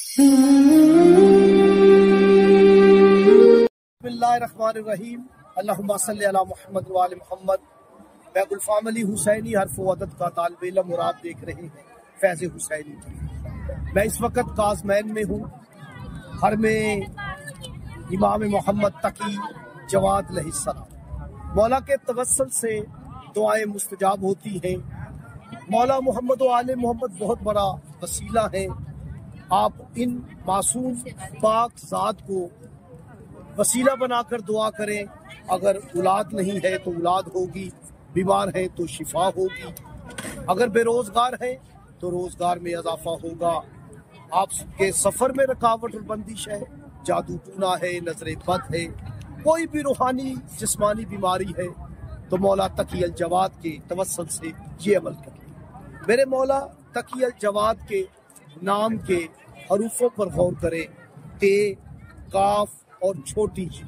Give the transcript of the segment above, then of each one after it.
बिस्मिल्लाहिर्रहमानिर्रहीम। अल्लाहुम्मा सल्ली अला मुहम्मद व आले मुहम्मद। मैं गुलफाम अली हुसैनी हर्फ व अदद का तालिब इल्म और आप देख रहे हैं फैज़ हुसैनी। मैं इस वक्त काज़मैन में हूँ, हर में इमाम मोहम्मद तकी जवाद अलैहिस्सलाम। मौला के तवस्सुल से दुआएं मुस्तजाब होती हैं। मौला मोहम्मद व आले मोहम्मद बहुत बड़ा वसीला है। आप इन मासूम पाक ज़ात को वसीला बनाकर दुआ करें। अगर औलाद नहीं है तो औलाद होगी, बीमार है तो शिफा होगी, अगर बेरोजगार है तो रोजगार में इजाफा होगा, आपके सफर में रुकावट और बंदिश है, जादू टूना है, नजर बद है, कोई भी रूहानी जिस्मानी बीमारी है तो मौला तकी अल जवाद के तवस्सुल से ये अमल करें। मेरे मौला तकी अल जवाद के नाम के हरूफों पर गौर करें। ते, काफ और छोटी जी।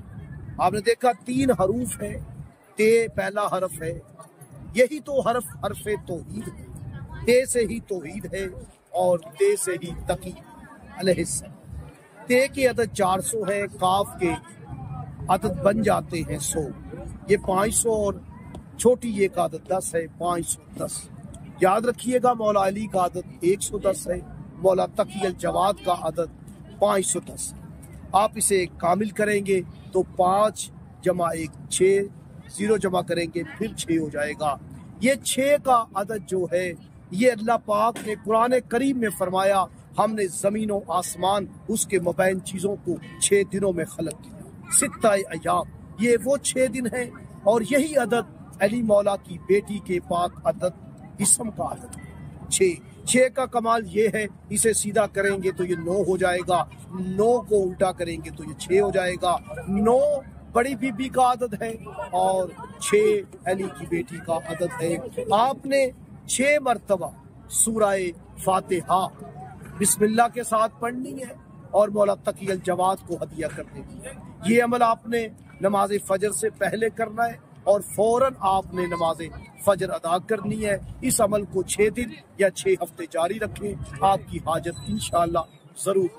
आपने देखा 3 हरूफ है। ते पहला हरफ है, यही तो हरफे तौहीद है। ते से ही तौहीद है और ते से ही तकी अलैहिस्सलाम। ते की अदद 400 है, काफ के अदद बन जाते हैं 100। ये 500 और छोटी ये का अदद 10 है, 510। याद रखिएगा मौला अली का अदद 110 है, मौला तकी अल जवाद का अदद 510 है। आप इसे कामिल करेंगे तो 5 जमा 1 6, 0 जमा करेंगे फिर 6 हो जाएगा। ये 6 का अदद जो है ये अल्लाह पाक ने कुरान करीम में फरमाया, हमने ज़मीन और आसमान उसके मबैन चीज़ों को 6 दिनों में खलक किया। सित्ता अय्याम, ये वो 6 दिन है और यही अदद अली मौला की बेटी के पाक अदद इसम का अदद है। 6 का कमाल ये है, इसे सीधा करेंगे तो ये 9 हो जाएगा, 9 को उल्टा करेंगे तो ये 6 हो जाएगा। 9 बड़ी बीबी का अदद है और 6 अली की बेटी का अदद है। आपने 6 मरतबा सूरह फातिहा बिस्मिल्लाह के साथ पढ़नी है और मौला तकी अल जवाद को हदिया कर देनी है। ये अमल आपने नमाज फजर से पहले करना है और फौरन आपने नमाज फजर अदा करनी है। इस अमल को 6 दिन या 6 हफ्ते जारी रखें, आपकी हाजत इंशाअल्लाह जरूर